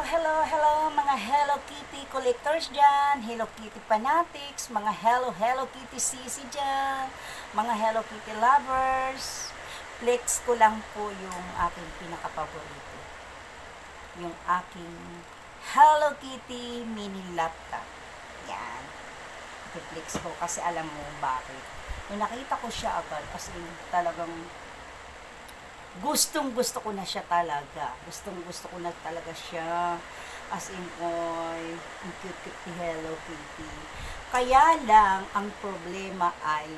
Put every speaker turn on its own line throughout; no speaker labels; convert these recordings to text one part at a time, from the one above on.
Hello mga Hello Kitty collectors dyan, Hello Kitty fanatics, mga Hello Kitty sisi dyan, mga Hello Kitty lovers. Flex ko lang po yung aking pinaka-paborito. Yung aking Hello Kitty mini laptop. Yan. I-flex ko kasi alam mo bakit. Nung nakita ko siya agad, kasi talagang gustong gusto ko na siya talaga. Gustong gusto ko na talaga siya. As in, oy, ang cute-cute ni Hello Kitty. Kaya lang, ang problema ay,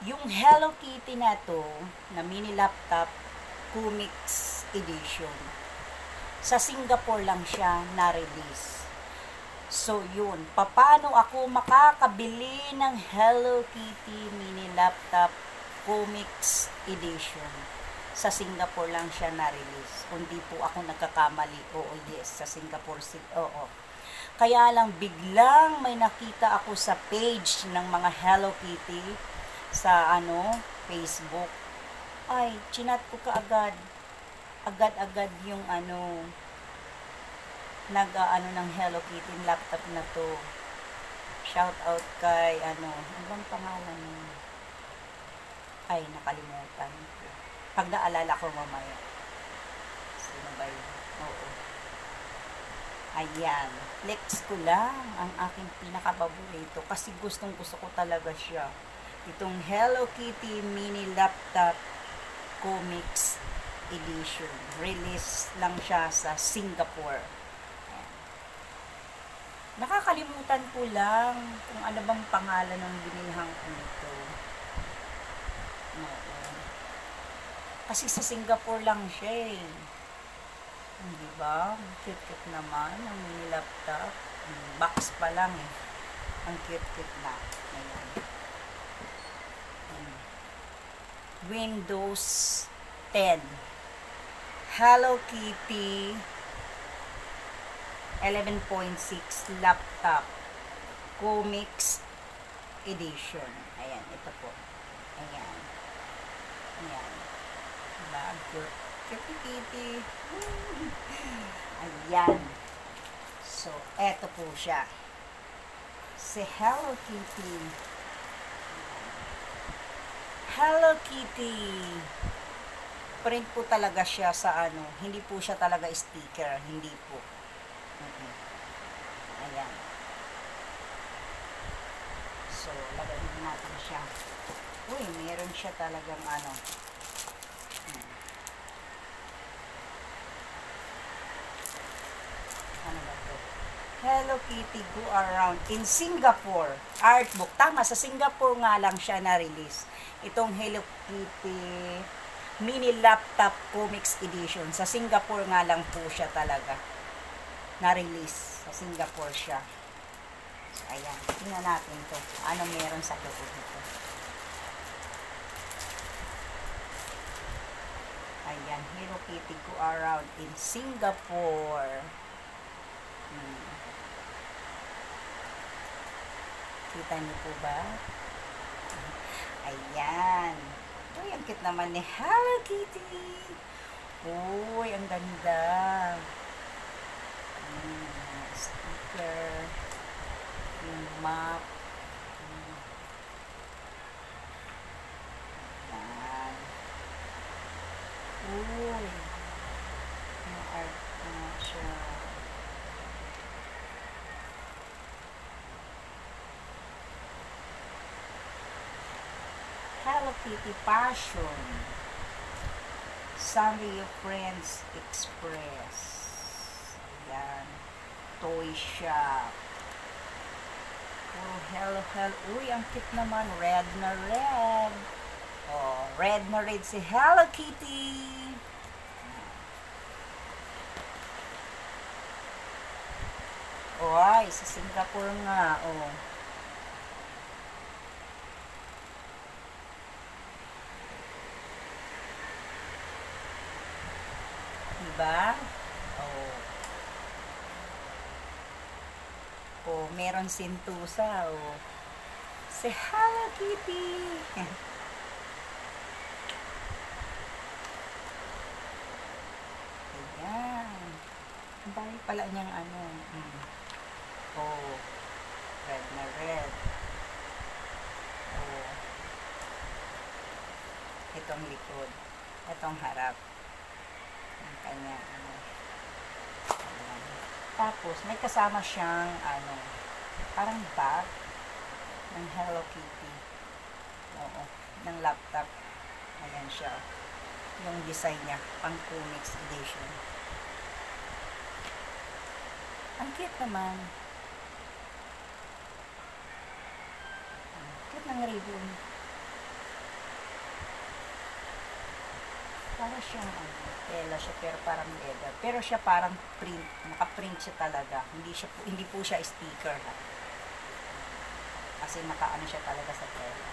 yung Hello Kitty na to, na mini laptop, Comics Edition, sa Singapore lang siya na-release. So, yun. Paano ako makakabili ng Hello Kitty mini laptop Comics Edition? Sa Singapore lang siya na-release. Kung di po ako nagkakamali. Oo, yes. Sa Singapore. Oo. Kaya lang biglang may nakita ako sa page ng mga Hello Kitty sa Facebook. Ay, chinat ko kaagad. Agad-agad yung ng Hello Kitty laptop na to. Shout out kay ano bang pangalan niya? Ay, nakalimutan ko. Pag naalala ko mamaya. Sino ba yun? Oo. Ayan. Flex ko lang ang aking pinakapaborito kasi gustong gusto ko talaga siya. Itong Hello Kitty mini laptop Comics Edition. Release lang siya sa Singapore. Ayan. Nakakalimutan ko lang kung ano bang pangalan ng binilhan ko nito. Oo. Kasi sa Singapore lang siya eh. Di ba? Cute-cute naman ang mini laptop. Box pa lang eh. Ang cute-cute na. Ayan. Windows 10. Hello Kitty 11.6 laptop Comics Edition. Ayan, ito po. Ayan. Ayan. Diba? Kitty Kitty. Ayan. So, eto po siya. Si Hello Kitty. Hello Kitty. Print po talaga siya sa hindi po siya talaga sticker. Hindi po. Ayan. So, lagyan natin siya. Uy, meron siya talagang ano ba to? Hello Kitty Go Around in Singapore. Artbook. Tama, sa Singapore nga lang siya na-release. Itong Hello Kitty mini laptop Comics Edition. Sa Singapore nga lang po siya talaga na-release. Sa Singapore siya. So, ayan. Tingnan natin to. Ano meron sa loob nito. Ayan. Hello Kitty Go Around in Singapore. Kita niyo po ba? Ayan. Uy, ang cute naman ni Hello Kitty. Uy, ang ganda. Sticker. Yung map. Ayan. Uy. Yung art na siya. Hello Kitty Passion. Sunday Friends Express. Ayan. Toy shop. Oh, hello. Uy, ang cute naman. Red na red. Oh, red na red si Hello Kitty. Oh, ay, sa Singapore nga. Oh. Diba? Oh. Oh, meron sintusa. Oh. Si Hello Kitty. dami pala niyang ano. Oh, red na red. Oh. Itong likod. Itong harap. Ang kanya, ano. Ayan. Tapos, may kasama siyang, ano, parang bag ng Hello Kitty. Oo, ng laptop. Ayan siya. Yung design niya, pang comics edition. Ang cute naman. Cute ng ribbon. Para siyang tela siya, pero parang leather. Pero siya parang print, naka-print siya talaga. Hindi po siya sticker, ha. Kasi nakaano siya talaga sa tela.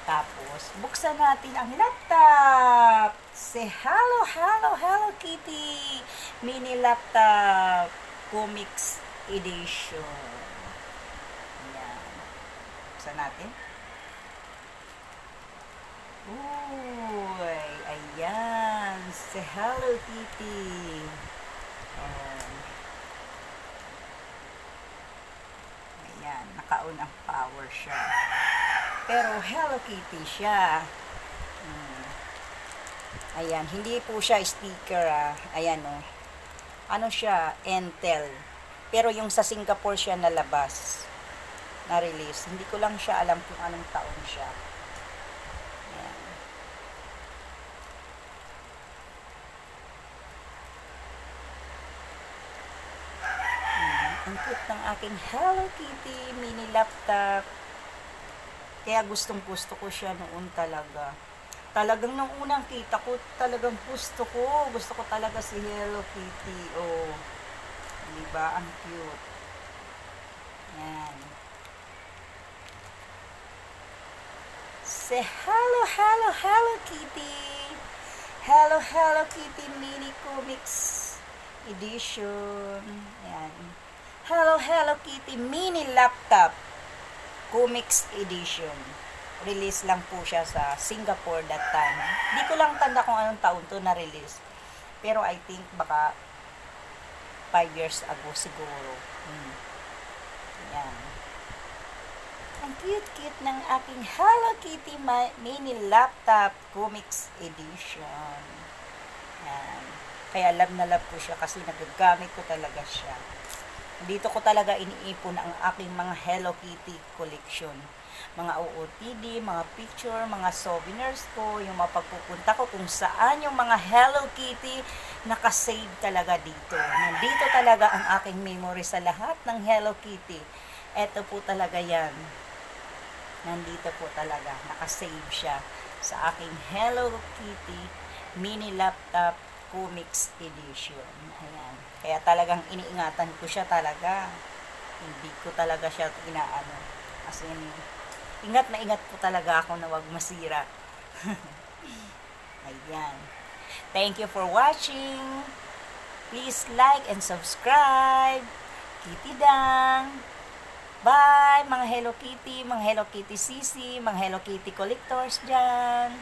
Tapos, buksan natin ang laptop. Say hello, hello, Hello Kitty mini laptop comics edition. Ayan. Buksan natin. Uy, ayan. Say Hello Kitty. Ayan, naka-on ang power siya. Pero Hello Kitty siya. Ayan, hindi po siya sticker, Ayan, oh. Ano siya? Intel. Pero yung sa Singapore siya nalabas. Na-release. Hindi ko lang siya alam kung anong taon siya. Ayan. Ang cute ng aking Hello Kitty mini laptop. Kaya gustong-gusto ko siya noon talaga. Talagang nung unang kita ko, talagang gusto ko. Gusto ko talaga si Hello Kitty. Oh. Diba? Ang cute. Yan. Say hello, hello, Hello Kitty. Hello, Hello Kitty mini comics edition. Yan. Hello, Hello Kitty mini laptop comics edition. Release lang po siya sa Singapore that time. Di ko lang tanda kung anong taon to na-release. Pero I think baka 5 years ago siguro. Yan. Ang cute-cute ng aking Hello Kitty mini laptop comics edition. Yan. Kaya love na love ko siya kasi nagagamit ko talaga siya. Dito ko talaga iniipon ang aking mga Hello Kitty collection. Mga OOTD, mga picture, mga souvenirs ko, yung mapagpupunta ko kung saan yung mga Hello Kitty, nakasave talaga dito. Nandito talaga ang aking memory sa lahat ng Hello Kitty. Ito po talaga yan. Nandito po talaga, nakasave siya sa aking Hello Kitty mini laptop comics edition. Ayan. Kaya talagang iniingatan ko siya talaga. Hindi ko talaga siya inaano. As in, ingat na ingat po talaga ako na wag masira. Ayan. Thank you for watching. Please like and subscribe. Kitty Dang. Bye, mga Hello Kitty, mga Hello Kitty Sisi, mga Hello Kitty collectors dyan.